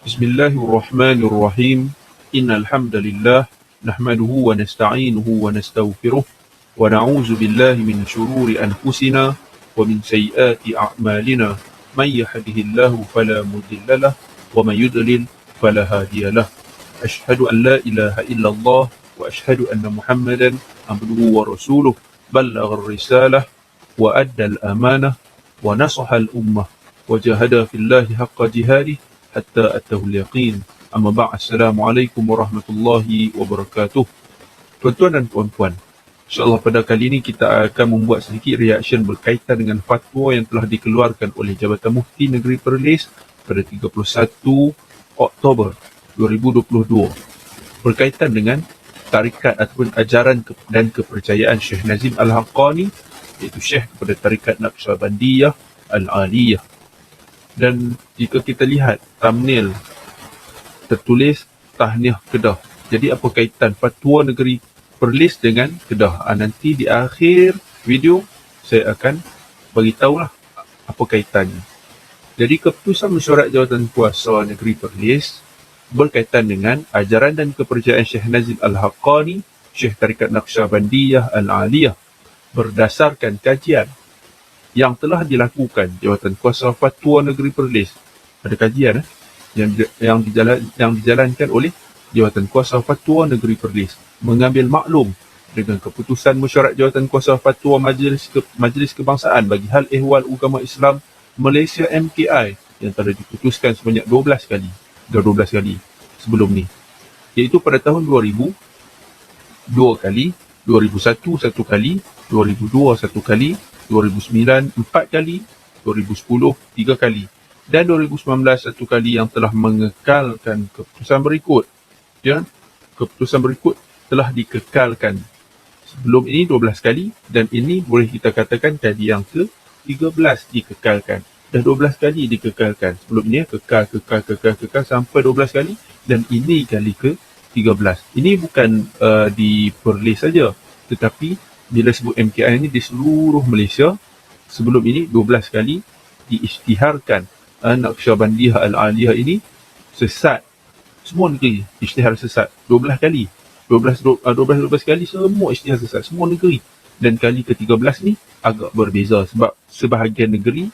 بسم الله الرحمن الرحيم إن الحمد لله نحمده ونستعينه ونستغفره ونعوذ بالله من شرور أنفسنا ومن سيئات أعمالنا من يهده الله فلا مضل له ومن يضلل فلا هادي له أشهد أن لا إله إلا الله وأشهد أن محمدا عبده ورسوله بلغ الرسالة وأدى الأمانة ونصح الأمة وجاهد في الله حق جهاده حتى أتاه اليقين. Amma ba'd. Assalamualaikum warahmatullahi wabarakatuh. Tuan-tuan dan puan-puan, insyaAllah pada kali ini kita akan membuat sedikit reaction berkaitan dengan fatwa yang telah dikeluarkan oleh Jabatan Mufti Negeri Perlis pada 31 Oktober 2022 berkaitan dengan tarikat ataupun ajaran dan kepercayaan Syekh Nazim Al-Haqqani, iaitu Syekh kepada tarikat Naqsyabandiyah Al-Aliyah. Dan jika kita lihat thumbnail tertulis Tahniah Kedah. Jadi apa kaitan fatwa negeri Perlis dengan Kedah? Nanti di akhir video saya akan beritahulah apa kaitannya. Jadi keputusan mesyuarat jawatan kuasa negeri Perlis berkaitan dengan ajaran dan kepercayaan Syekh Nazim Al-Haqqani, Syekh tarikat Naqsyabandiyah Al-Aliyah, berdasarkan kajian yang telah dilakukan Jawatan Kuasa Fatwa Negeri Perlis. Ada kajian yang dijalankan oleh Jawatan Kuasa Fatwa Negeri Perlis, mengambil maklum dengan keputusan mesyuarat Jawatan Kuasa Fatwa Majlis Kebangsaan bagi Hal Ehwal Ugama Islam Malaysia MKI yang telah diputuskan sebanyak 12 kali sebelum ni, iaitu pada tahun 2000 2 kali, 2001 1 kali, 2002 1 kali, 2009 4 kali, 2010 3 kali, dan 2019 1 kali yang telah mengekalkan keputusan berikut. Keputusan berikut telah dikekalkan. Sebelum ini 12 kali, dan ini boleh kita katakan kali yang ke-13 dikekalkan. Dah 12 kali dikekalkan. Sebelum ini kekal sampai 12 kali, dan ini kali ke-13. Ini bukan di Perlis saja, tetapi bila sebut MKI ini di seluruh Malaysia. Sebelum ini 12 kali diisytiharkan Naqsyabandiyah Al-Aliyah ini sesat. Semua negeri isytihar sesat 12 kali. 12 kali semua isytihar sesat, semua negeri. Dan kali ke-13 ni agak berbeza sebab sebahagian negeri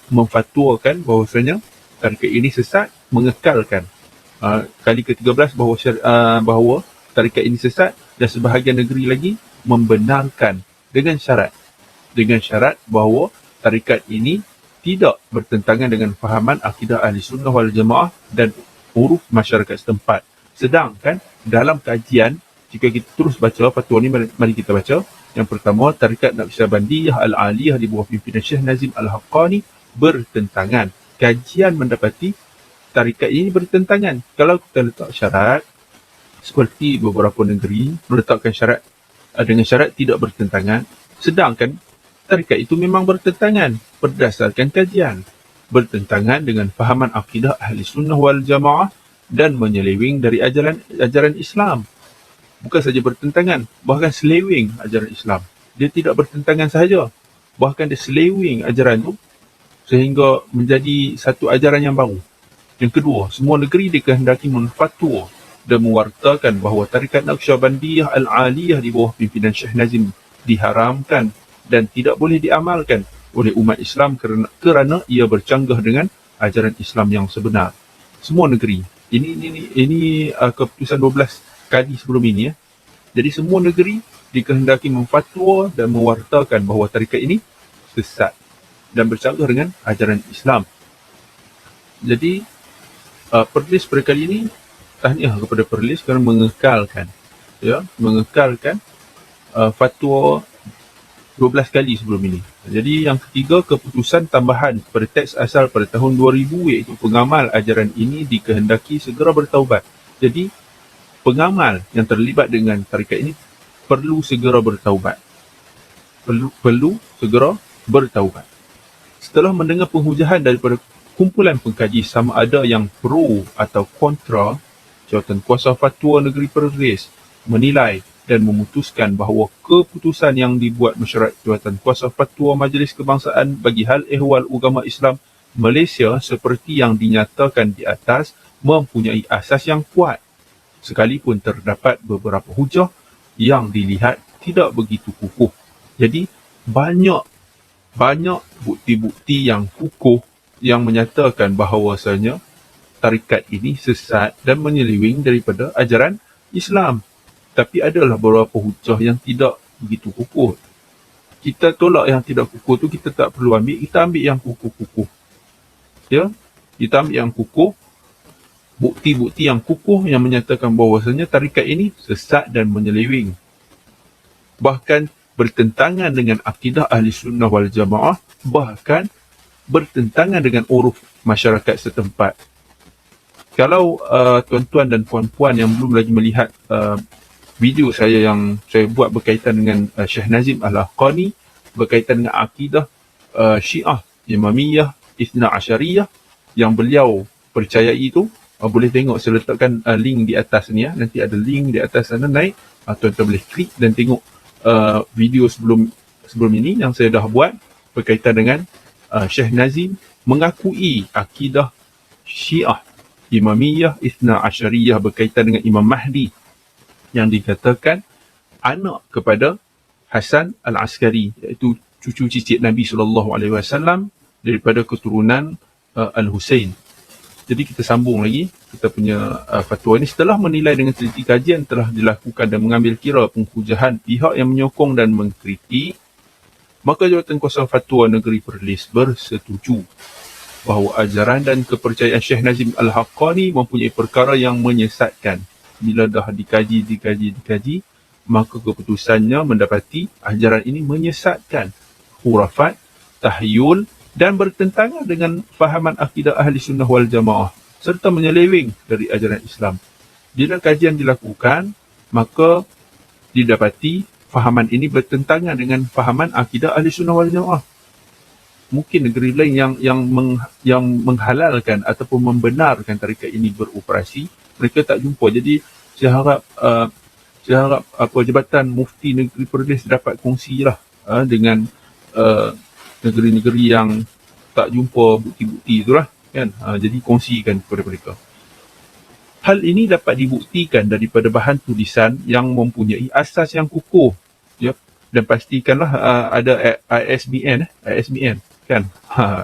memfatwakan bahawasanya tarikat ini sesat, mengekalkan. Kali ke-13 bahawa tarikat ini sesat, dan sebahagian negeri lagi membenarkan dengan syarat bahawa tarikat ini tidak bertentangan dengan fahaman akidah Ahli Sunnah wal Jamaah dan uruf masyarakat setempat. Sedangkan dalam kajian, jika kita terus baca fatwa ni, mari kita baca. Yang pertama, tarikat Naqsyabandiyah Al-Aliyah di bawah pimpinan Syekh Nazim Al-Haqqani bertentangan. Kajian mendapati tarikat ini bertentangan. Kalau kita letak syarat, seperti beberapa negeri meletakkan syarat dengan syarat tidak bertentangan, sedangkan tarikat itu memang bertentangan berdasarkan kajian, bertentangan dengan fahaman akidah Ahli Sunnah wal Jamaah dan menyeleweng dari ajaran Islam. Bukan saja bertentangan, bahkan seleweng ajaran Islam. Dia tidak bertentangan sahaja, bahkan dia seleweng ajaran itu sehingga menjadi satu ajaran yang baru. Yang kedua, semua negeri dikehendaki menfatwa dan mewartakan bahawa tarikat Naqsyabandiyah Al-Aliyah di bawah pimpinan Syekh Nazim diharamkan dan tidak boleh diamalkan oleh umat Islam kerana ia bercanggah dengan ajaran Islam yang sebenar. Semua negeri. Ini keputusan 12 kali sebelum ini. Jadi semua negeri dikehendaki memfatwa dan mewartakan bahawa tarikat ini sesat dan bercanggah dengan ajaran Islam. Jadi Perlis pada kali ini tahniah kepada Perlis kerana mengekalkan fatwa 12 kali sebelum ini. Jadi yang ketiga, keputusan tambahan kepada teks asal pada tahun 2000, iaitu pengamal ajaran ini dikehendaki segera bertaubat. Jadi pengamal yang terlibat dengan tarikat ini perlu segera bertaubat. Perlu segera bertaubat. Setelah mendengar penghujahan daripada kumpulan pengkaji sama ada yang pro atau kontra, Jawatan Kuasa Fatwa Negeri Perlis menilai dan memutuskan bahawa keputusan yang dibuat mesyuarat Jawatan Kuasa Fatwa Majlis Kebangsaan bagi Hal Ehwal Ugama Islam Malaysia seperti yang dinyatakan di atas mempunyai asas yang kuat, sekalipun terdapat beberapa hujah yang dilihat tidak begitu kukuh. Jadi banyak bukti-bukti yang kukuh yang menyatakan bahawasanya tarikat ini sesat dan menyeleweng daripada ajaran Islam. Tapi adalah beberapa hujah yang tidak begitu kukuh. Kita tolak yang tidak kukuh tu, kita tak perlu ambil, kita ambil yang kukuh-kukuh. Ya, kita ambil yang kukuh, bukti-bukti yang kukuh yang menyatakan bahawasanya tarikat ini sesat dan menyeleweng. Bahkan bertentangan dengan akidah ahli sunnah wal jamaah, bahkan bertentangan dengan uruf masyarakat setempat. Kalau tuan-tuan dan puan-puan yang belum lagi melihat video saya yang saya buat berkaitan dengan Syekh Nazim Al-Haqqani, berkaitan dengan akidah Syiah, Imamiyah, Ithna Asyariyah yang beliau percayai itu, boleh tengok, saya letakkan link di atas ni ya. Nanti ada link di atas sana naik, tuan-tuan boleh klik dan tengok video sebelum ini yang saya dah buat berkaitan dengan Syekh Nazim mengakui akidah Syiah, Imamiyah, Ithna Asyariyah berkaitan dengan Imam Mahdi yang dikatakan anak kepada Hasan Al-Askari, iaitu cucu cicit Nabi SAW daripada keturunan Al-Husain. Jadi kita sambung lagi kita punya fatwa ini. Setelah menilai dengan teliti, kajian telah dilakukan dan mengambil kira penghujahan pihak yang menyokong dan mengkritik, maka Jawatankuasa Fatwa Negeri Perlis bersetuju bahawa ajaran dan kepercayaan Syekh Nazim Al-Haqqani mempunyai perkara yang menyesatkan. Bila dah dikaji, maka keputusannya mendapati ajaran ini menyesatkan, khurafat, tahyul dan bertentangan dengan fahaman akidah ahli sunnah wal jamaah serta menyeleweng dari ajaran Islam. Bila kajian dilakukan, maka didapati fahaman ini bertentangan dengan fahaman akidah ahli sunnah wal jamaah. Mungkin negeri lain yang menghalalkan ataupun membenarkan tarikat ini beroperasi, mereka tak jumpa. Jadi saya harap Jabatan Mufti Negeri Perlis dapat kongsilah dengan negeri-negeri yang tak jumpa bukti-bukti itulah kan. Jadi kongsikan kepada mereka. Hal ini dapat dibuktikan daripada bahan tulisan yang mempunyai asas yang kukuh, ya, dan pastikanlah ada ISBN kan,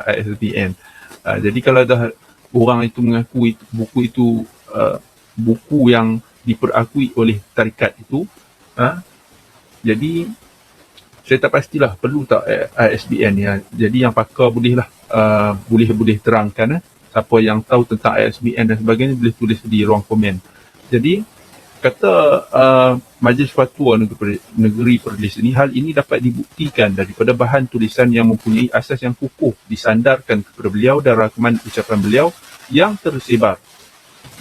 ISBN. Jadi kalau dah orang itu mengakui buku itu buku yang diperakui oleh tarikat itu, jadi saya tak pastilah perlu tak ISBN ya. Jadi yang pakar bolehlah boleh terangkan. Siapa yang tahu tentang ISBN dan sebagainya boleh tulis di ruang komen. Jadi kata Majlis Fatwa Negeri Perlis ini, hal ini dapat dibuktikan daripada bahan tulisan yang mempunyai asas yang kukuh disandarkan kepada beliau dan rakaman ucapan beliau yang tersebar.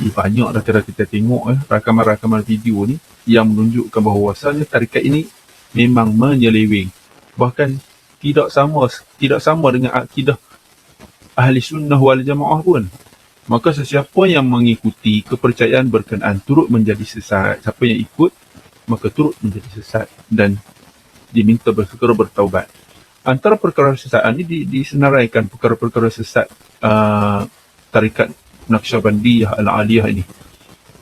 Banyak dah kita tengok rakaman-rakaman video ni yang menunjukkan bahawasanya tarikat ini memang menyeleweng, bahkan tidak sama dengan akidah ahli sunnah wal jamaah pun. Maka sesiapa yang mengikuti kepercayaan berkenaan turut menjadi sesat. Siapa yang ikut maka turut menjadi sesat dan diminta bersegera bertaubat. Antara perkara sesatan ini disenaraikan perkara-perkara sesat tarikat Naqsyabandiyah Al-Aliyah ini.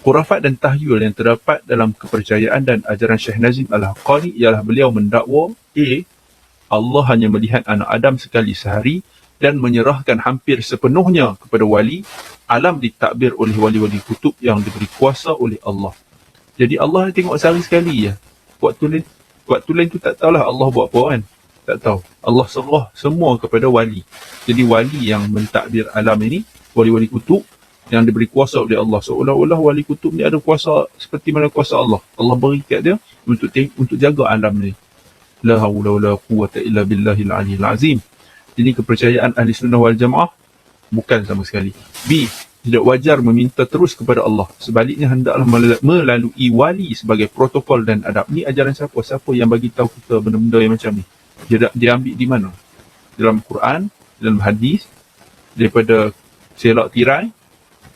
Khurafat dan tahyul yang terdapat dalam kepercayaan dan ajaran Syekh Nazim Al-Haqqani ialah beliau mendakwa Allah hanya melihat anak Adam sekali sehari dan menyerahkan hampir sepenuhnya kepada wali, alam ditakbir oleh wali-wali kutub yang diberi kuasa oleh Allah. Jadi Allah tengok sehari sekali ya. Waktu lain tu tak tahulah Allah buat apa kan. Tak tahu. Allah serah semua kepada wali. Jadi wali yang mentakbir alam ini, wali-wali kutub yang diberi kuasa oleh Allah. Seolah-olah wali kutub ni ada kuasa seperti mana kuasa Allah. Allah beri kat dia untuk jaga alam ni. La haula wala quwwata illa billahil aliyyil azim. Jadi kepercayaan ahli sunnah wal jamaah bukan sama sekali. B. Tidak wajar meminta terus kepada Allah. Sebaliknya hendaklah melalui wali sebagai protokol dan adab. Ni ajaran siapa? Siapa yang bagi tahu kita benda-benda yang macam ni? Dia ambil di mana? Dalam Quran, dalam hadis, daripada selak tirai.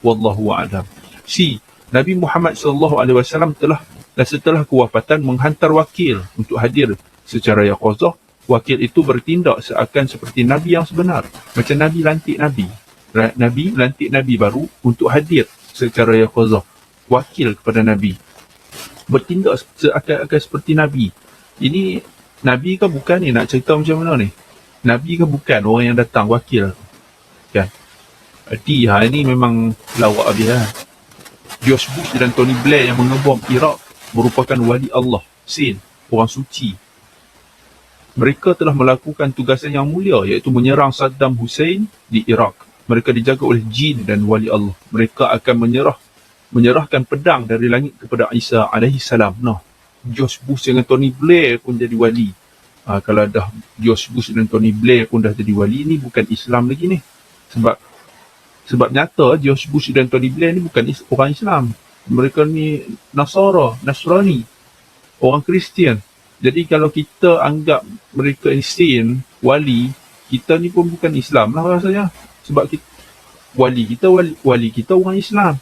Wallahu a'lam. C. Nabi Muhammad SAW telah setelah kewafatan menghantar wakil untuk hadir secara yaqazah Wakil itu bertindak seakan seperti Nabi yang sebenar. Macam Nabi lantik Nabi. Nabi lantik Nabi baru untuk hadir secara yaqazah. Wakil kepada Nabi. Bertindak seakan-akan seperti Nabi. Ini Nabi ke bukan ni? Nak cerita macam mana ni? Nabi ke bukan orang yang datang wakil? Kan? Berarti ini memang lawak habis lah. George Bush dan Tony Blair yang mengebom Iraq merupakan wali Allah, Saint, orang suci. Mereka telah melakukan tugasan yang mulia, iaitu menyerang Saddam Hussein di Iraq. Mereka dijaga oleh jin dan wali Allah. Mereka akan menyerahkan pedang dari langit kepada Isa AS. Nah, George Bush dengan Tony Blair pun jadi wali. Kalau dah George Bush dan Tony Blair pun dah jadi wali, ni bukan Islam lagi ni. Sebab nyata George Bush dan Tony Blair ni bukan orang Islam. Mereka ni Nasrani, orang Kristian. Jadi kalau kita anggap mereka ni saint, wali, kita ni pun bukan Islam lah rasanya. Sebab wali kita orang Islam.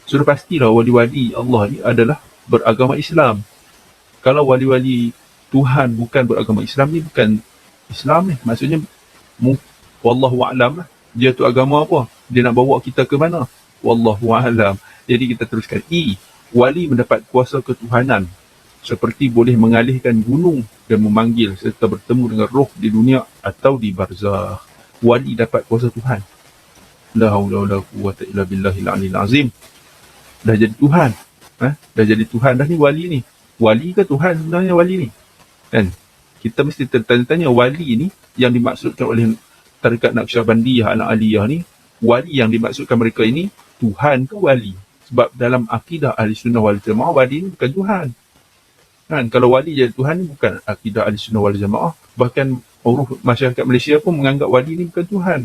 Sudah pastilah wali-wali Allah ni adalah beragama Islam. Kalau wali-wali Tuhan bukan beragama Islam, ni bukan Islam ni. Maksudnya, wallahu a'lam lah. Dia tu agama apa? Dia nak bawa kita ke mana? Wallahu a'lam. Jadi kita teruskan. Wali mendapat kuasa ketuhanan, seperti boleh mengalihkan gunung dan memanggil serta bertemu dengan roh di dunia atau di barzakh. Wali dapat kuasa Tuhan. La haula wala quwwata illa billahil aliyil azim. Dah jadi Tuhan. Dah jadi Tuhan dah ni wali ni. Wali ke Tuhan sebenarnya wali ni? Kan? Kita mesti tanya-tanya wali ni yang dimaksudkan oleh tarekat Naqsyabandiyah Al-Aliyah ni, wali yang dimaksudkan mereka ini Tuhan ke wali? Sebab dalam akidah Ahlussunnah wal Jamaah, wali ni bukan Tuhan. Kan? Kalau wali jadi Tuhan ni bukan akidah Ahlussunnah wal Jamaah. Bahkan uruf masyarakat Malaysia pun menganggap wali ni bukan Tuhan.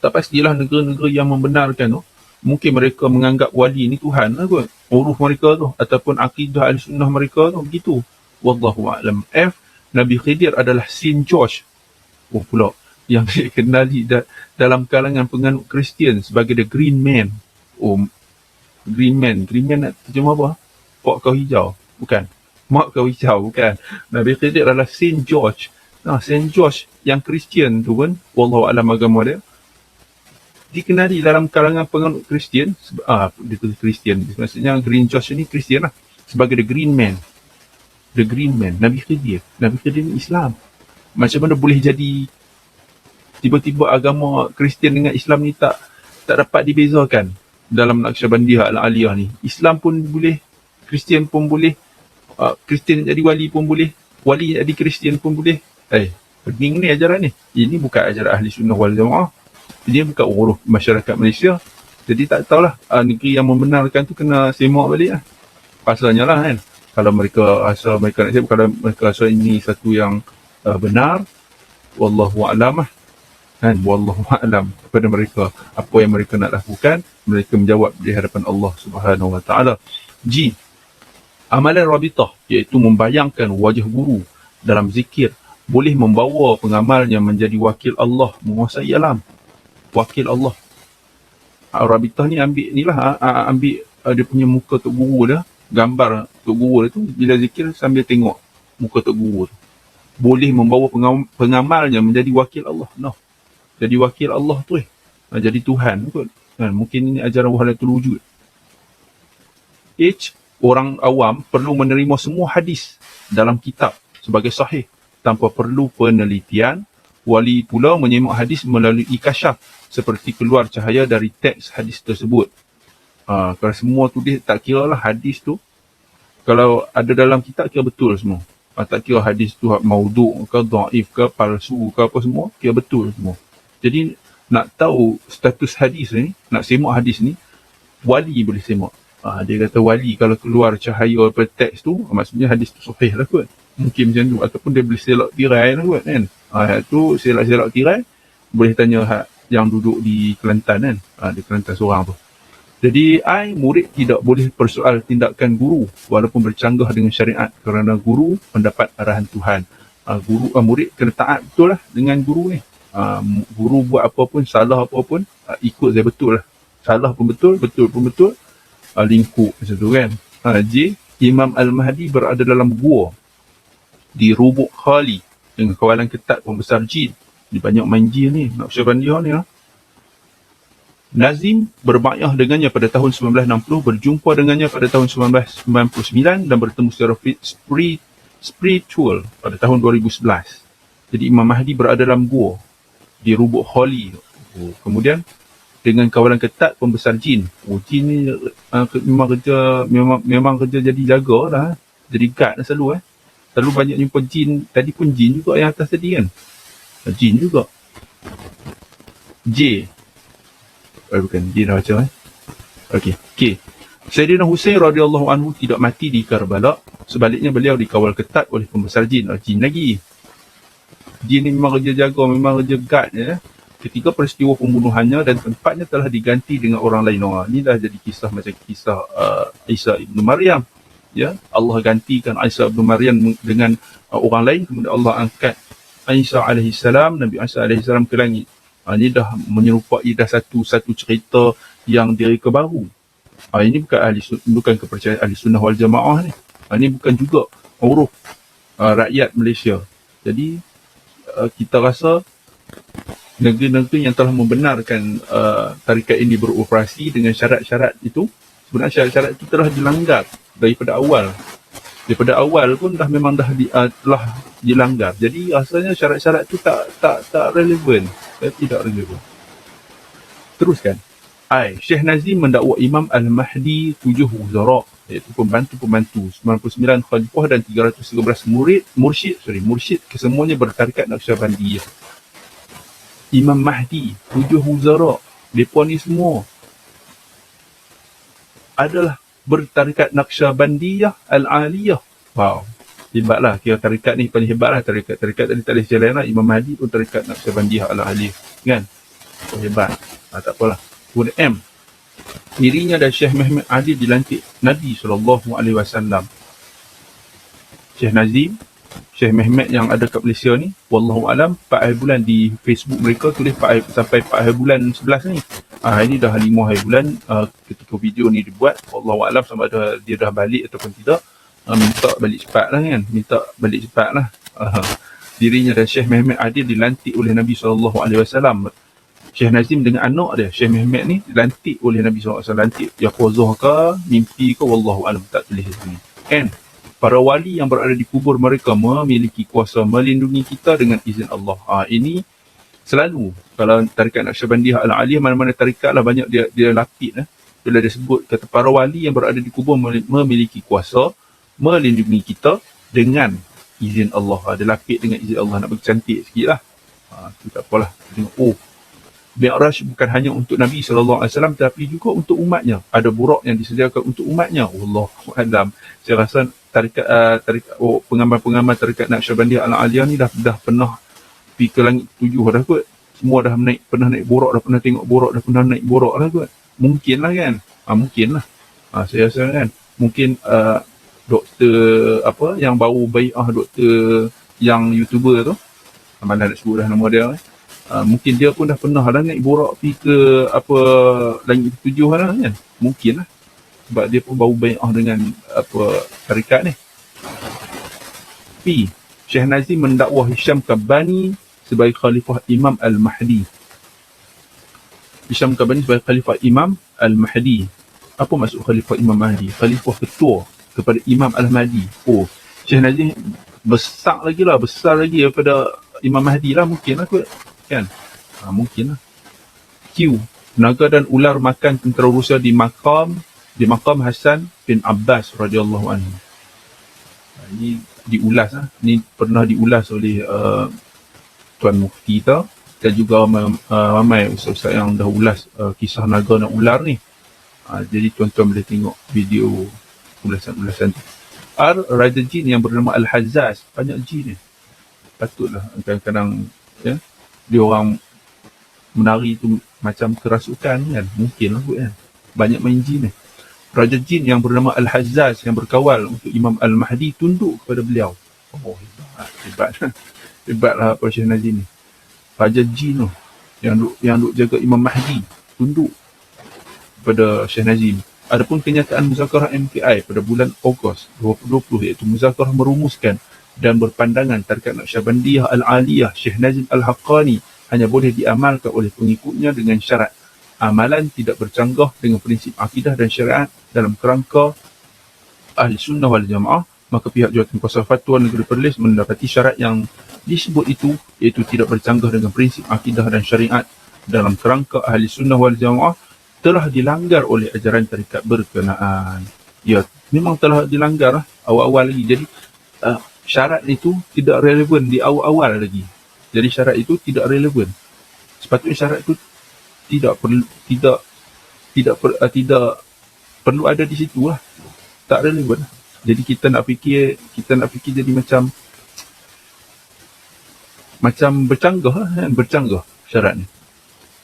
Tak pastilah negara-negara yang membenarkan tu, mungkin mereka menganggap wali ni Tuhan lah kot. Uruf mereka tu ataupun akidah Ahlussunnah mereka tu begitu. Wallahu a'lam. Nabi Khidir adalah Saint George. Pula yang dikenali dalam kalangan penganut Kristian sebagai the Green Man. Green Man nak terjemah apa? Pok kau hijau? Bukan. Mak kau hijau? Bukan. Nabi Khidir adalah Saint George. Saint George yang Kristian tu pun, wallahu a'lam agama dia, dikenali dalam kalangan penganut Kristian. Dia tulis Kristian. Maksudnya Green George ni Kristian lah. Sebagai the Green Man. The Green Man. Nabi Khidir ni Islam. Macam mana boleh jadi tiba-tiba agama Kristian dengan Islam ni tak dapat dibezakan dalam Naqsyabandiyah Al-Aliyah ni? Islam pun boleh, Kristian pun boleh, Kristian jadi wali pun boleh, wali jadi Kristian pun boleh. Pening ni ajaran ni. Ini bukan ajaran Ahlussunnah wal Jamaah. Dia bukan uruf masyarakat Malaysia. Jadi tak tahulah, negeri yang membenarkan tu kena semak balik lah. Pasalnya lah kan, kalau mereka nak siap, kalau mereka rasa ini satu yang benar, wallahu a'lam lah kan, wallahu a'lam kepada mereka apa yang mereka nak lakukan, mereka menjawab di hadapan Allah Subhanahu wa taala. Amalan rabitah, iaitu membayangkan wajah guru dalam zikir, boleh membawa pengamalnya menjadi wakil Allah menguasai alam. Wakil Allah. Rabitah ni ambil dia punya muka tok guru dia, gambar tok guru dia tu, bila zikir sambil tengok muka tok guru tu, boleh membawa pengamalnya menjadi wakil Allah. Jadi wakil Allah tu jadi Tuhan kot. Mungkin ini ajaran wahdatul wujud. Orang awam perlu menerima semua hadis dalam kitab sebagai sahih tanpa perlu penelitian. Wali pula menyemak hadis melalui kasyaf, seperti keluar cahaya dari teks hadis tersebut. Kalau semua tulis, tak kira lah hadis tu, kalau ada dalam kitab kira betul semua. Tak kira hadis tu maudhu' ke, dhaif ke, palsu ke, apa semua, kira betul semua. Jadi nak tahu status hadis ni, nak semak hadis ni, wali boleh semak. Dia kata wali kalau keluar cahaya daripada teks tu, maksudnya hadis tu sahih lah kot. Mungkin macam tu. Ataupun dia boleh selak tirai lah kot kan. Tu selak tirai, boleh tanya yang duduk di Kelantan kan. Di Kelantan seorang tu. Jadi murid tidak boleh persoal tindakan guru walaupun bercanggah dengan syariat, kerana guru mendapat arahan Tuhan. Murid kena taat betul lah dengan guru ni. Guru buat apa pun, salah apa pun, ikut saya betul lah. Salah pun betul, betul pun betul, lingkup macam tu kan. Imam Al-Mahdi berada dalam gua di Rubuk Khali dengan kawalan ketat pembesar jin. Dia banyak main jin ni, Naqsyabandiyah ni lah. Nazim berbayah dengannya pada tahun 1960, berjumpa dengannya pada tahun 1999 dan bertemu secara spiritual pada tahun 2011. Jadi Imam Mahdi berada dalam gua di Rubuk Khali. Kemudian dengan kawalan ketat pembesar jin. Jin ni memang kerja jadi jaga lah. Jadi guard lah selalu. Selalu banyak jumpa jin. Tadi pun jin juga yang atas tadi kan. Jin juga. J. Bukan, jin dah baca Okey. K. Sayyidina Husain radhiyallahu anhu tidak mati di Karbala. Sebaliknya beliau dikawal ketat oleh pembesar jin. Jin lagi. Jin ni memang kerja jaga, memang kerja guard je. Ketika peristiwa pembunuhannya dan tempatnya telah diganti dengan orang lain. Ini dah jadi kisah macam kisah Isa ibn Maryam. Ya, Allah gantikan Isa ibn Maryam dengan orang lain, kemudian Allah angkat Isa alaihissalam, Nabi Isa alaihissalam ke langit. Ini dah menyerupai dah satu cerita yang direka baru. Ini bukan kepercayaan ahli sunnah wal jamaah ni. Ini bukan juga uruf rakyat Malaysia. Jadi kita rasa negeri-negeri yang telah membenarkan tarikat ini beroperasi dengan syarat-syarat itu, sebenarnya syarat-syarat itu telah dilanggar daripada awal. Daripada awal pun memang telah dilanggar. Jadi rasanya syarat-syarat itu tak relevan. Tidak relevan. Teruskan. Syekh Nazim mendakwa Imam Al-Mahdi 7 wuzara, iaitu pembantu-pembantu, 99 khalifah dan 313 mursyid kesemuanya bertarikat Naqsyabandiyah. Imam Mahdi, 7 wuzara, mereka ni semua adalah bertarikat Naqsyabandiyah Al-Aliyah. Wow, hebatlah. Kira tarikat ni paling hebatlah. Tarikat tadi tak boleh jalan lah. Imam Mahdi pun tarikat Naqsyabandiyah Al-Aliyah. Kan? Hebat. Tak apalah. Kemudian M. Dirinya dan Syekh Mehmet Adil dilantik Nabi SAW. Syekh Nazim, Syekh Mehmet yang ada kat Malaysia ni, wallahualam, 4 hari bulan di Facebook mereka tulis sampai 4 hari bulan 11 ni. Ini dah 5 hari bulan ketika video ni dibuat. Wallahualam sama ada dia dah balik ataupun tidak. Minta balik cepat lah kan. Dirinya dan Syekh Mehmet Adil dilantik oleh Nabi SAW. Syekh Nazim dengan anak dia, Syekh Mehmet ni, dilantik oleh Nabi SAW. Lantik yaqazah ke, mimpi ke, wallahualam, tak tulis di sini. And para wali yang berada di kubur mereka memiliki kuasa melindungi kita dengan izin Allah. Ini selalu kalau tarikat Naqsyabandiyah Al-Aliyah, mana-mana tarikat lah banyak dia lapid. Bila dia sebut kata para wali yang berada di kubur memiliki kuasa melindungi kita dengan izin Allah. Dia lapid dengan izin Allah, nak bagi cantik sikit lah. Itu tak apalah. Tengok, Mi'raj bukan hanya untuk Nabi SAW tapi juga untuk umatnya. Ada burak yang disediakan untuk umatnya. Wallahualam. Saya rasa pengamal-pengamal tarikat Naqsyabandiyah Al-Aliyah ni dah pernah pergi ke langit 7 dah kot. Semua dah pernah naik burak, dah pernah tengok burak, dah pernah naik burak dah kot. Mungkin lah kan. Mungkin lah. Saya rasa kan. Mungkin doktor yang baru bai'ah, doktor yang YouTuber tu. Mana nak sebut dah nama dia. Mungkin dia pun dah pernah lah naik borak pergi ke langit 7 lah kan. Mungkin lah. Sebab dia pun baru bai'ah dengan tarikat ni. P. Syekh Nazim mendakwa Hisham Kabbani sebagai Khalifah Imam Al-Mahdi. Hisham Kabbani sebagai Khalifah Imam Al-Mahdi. Apa maksud Khalifah Imam Mahdi? Khalifah ketua kepada Imam Al-Mahdi. Syekh Nazim besar lagi daripada Imam Mahdi lah, mungkin lah kot. Kan? Mungkin lah. Q. Naga dan ular makan tentera Rusia di makam Hasan bin Abbas radhiyallahu anhu. Ini diulas lah. Ini pernah diulas oleh Tuan Mufti kita dan juga ramai ustaz-ustaz yang dah ulas kisah naga dan ular ni. Jadi tuan-tuan boleh tengok video ulasan-ulasan tu. R. Raja Jin yang bernama Al-Hazzaz. Banyak jin ni. Patutlah kadang-kadang dia orang menari tu macam kerasukan kan. Mungkin lah kot kan. Banyak main jin ni. Raja Jin yang bernama Al-Hazzaz yang berkawal untuk Imam Al-Mahdi tunduk kepada beliau. Hebat. Hebatlah Syekh Nazim ni. Raja Jin tu yang duk jaga Imam Mahdi tunduk kepada Syekh Nazim. Adapun kenyataan muzakarah MKI pada bulan Ogos 2020, iaitu muzakarah merumuskan dan berpandangan tarikat Naqsyabandiyah Al-Aliyah Syekh Nazim Al-Haqqani hanya boleh diamalkan oleh pengikutnya dengan syarat amalan tidak bercanggah dengan prinsip akidah dan syariat dalam kerangka Ahli Sunnah wal Jamaah, maka pihak Jawatankuasa Fatwa Negeri Perlis mendapati syarat yang disebut itu, iaitu tidak bercanggah dengan prinsip akidah dan syariat dalam kerangka Ahli Sunnah wal Jamaah, telah dilanggar oleh ajaran tarikat berkenaan. Ya, memang telah dilanggar awal-awal lagi. Jadi syarat itu tidak relevan di awal-awal lagi. Jadi syarat itu tidak relevan. Sepatutnya syarat itu tidak perlu ada di situ lah. Tak relevan. Jadi kita nak fikir jadi macam bercanggah lah, kan? Bercanggah syarat ni.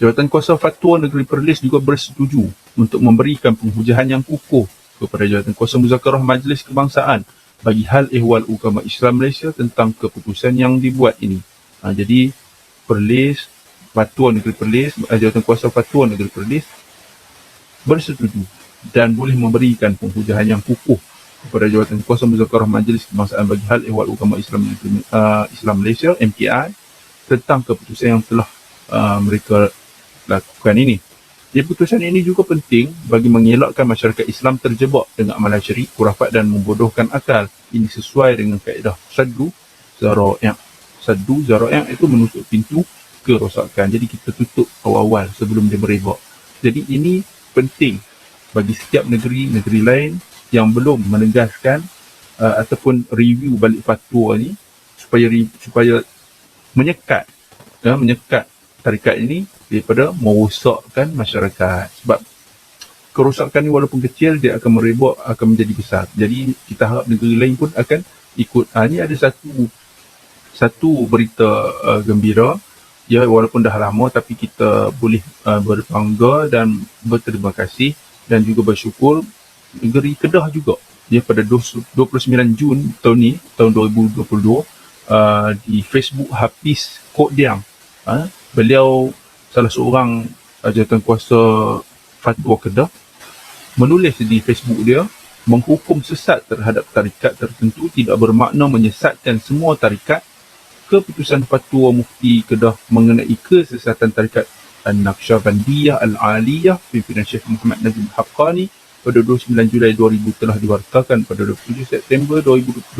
Jawatankuasa Fatwa Negeri Perlis juga bersetuju untuk memberikan penghujahan yang kukuh kepada Jawatankuasa Muzakarah Majlis Kebangsaan bagi hal ehwal ulama Islam Malaysia tentang keputusan yang dibuat ini. Jadi Perlis, Fatwa Negeri Perlis, Jawatankuasa Fatwa Negeri Perlis bersetuju dan boleh memberikan penghujahan yang kukuh kepada Jawatankuasa Muzakarah Majlis Kebangsaan bagi hal ehwal ulama Islam Malaysia MKI tentang keputusan yang telah mereka lakukan ini. Jadi keputusan ini juga penting bagi mengelakkan masyarakat Islam terjebak dengan amalan syirik, khurafat dan membodohkan akal. Ini sesuai dengan kaedah saddu zara'i'. Saddu zara'i' itu menutup pintu kerosakan. Jadi kita tutup awal-awal sebelum dia merebak. Jadi ini penting bagi setiap negeri lain yang belum menegaskan ataupun review balik fatwa ni supaya menyekat tarikat ini daripada merosakkan masyarakat. Sebab kerosakan ni walaupun kecil, dia akan merebak, akan menjadi besar. Jadi kita harap negeri lain pun akan ikut. Ini ada satu berita gembira. Ya, walaupun dah lama, tapi kita boleh berbangga dan berterima kasih dan juga bersyukur negeri Kedah juga. Ya, pada 29 Jun tahun ni, tahun 2022, di Facebook Hafiz Kodiang, beliau salah seorang Jawatankuasa Fatwa Kedah menulis di Facebook dia, menghukum sesat terhadap tarikat tertentu tidak bermakna menyesatkan semua tarikat. Keputusan Fatwa Mufti Kedah mengenai kesesatan tarikat Naqsyabandiyah Al-Aliyah pimpinan Syekh Muhammad Nazim Haqqani pada 29 Julai 2000 telah diwartakan pada 27 September 2001.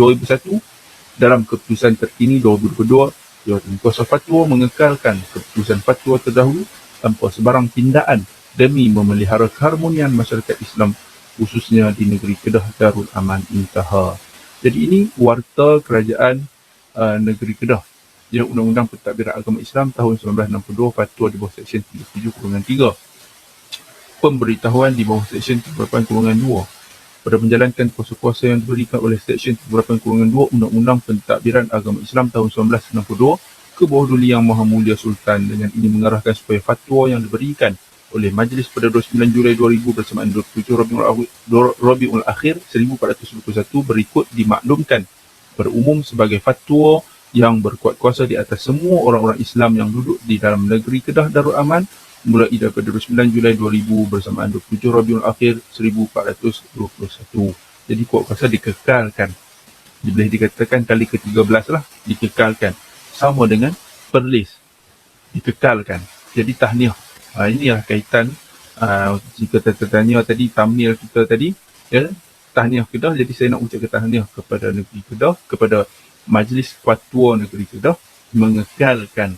Dalam keputusan terkini 2022, Jawatankuasa Fatwa mengekalkan keputusan fatwa terdahulu tanpa sebarang tindakan demi memelihara keharmonian masyarakat Islam khususnya di negeri Kedah Darul Aman Intaha. Jadi ini warta kerajaan negeri Kedah. Dia Undang-Undang Pentadbiran Agama Islam tahun 1962, fatwa di bawah Seksyen 37-3. Pemberitahuan di bawah Seksyen 38-2. Pada menjalankan kuasa-kuasa yang diberikan oleh Seksyen 38-2 Undang-Undang Pentadbiran Agama Islam tahun 1962 ke bawah Duli Yang Maha Mulia Sultan, dengan ini mengarahkan supaya fatwa yang diberikan oleh Majlis pada 29 Julai 2000 bersamaan 27 Rabiul Akhir 1421 berikut dimaklumkan berumum sebagai fatwa yang berkuat kuasa di atas semua orang-orang Islam yang duduk di dalam negeri Kedah Darul Aman mulai daripada 29 Julai 2000 bersamaan 27 Rabiul Akhir 1421. Jadi kuat kuasa dikekalkan. Boleh dikatakan kali ke-13 lah, dikekalkan. Sama dengan Perlis, dikekalkan. Jadi tahniah. Inilah kaitan jika tertanya tadi, thumbnail kita tadi, ya, tahniah Kedah. Jadi saya nak ucapkan tahniah kepada negeri Kedah, kepada Majlis Fatwa Negeri Kedah mengekalkan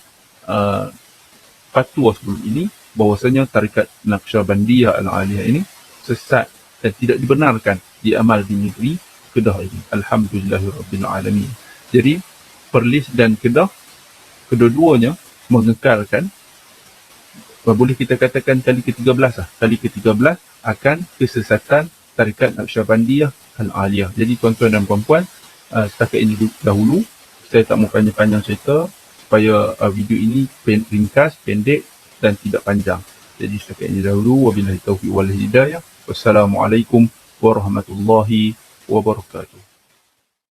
fatwa sebelum ini bahawasanya tarikat Naqsyabandiyah Al-Aliyah ini sesat dan tidak dibenarkan diamal di negeri Kedah ini. Alhamdulillahirabbil alamin. Jadi Perlis dan Kedah kedua-duanya mengekalkan, boleh kita katakan kali ke-13 lah. Kali ke-13 akan kesesatan tarikat Naqsyabandiyah Al-Aliyah. Jadi tuan-tuan dan puan-puan, setakat ini dahulu. Saya tak mau panjang-panjang cerita supaya video ini ringkas, pendek dan tidak panjang. Jadi setakat ini dahulu. Wabillahi taufiq wal hidayah. Wassalamualaikum warahmatullahi wabarakatuh.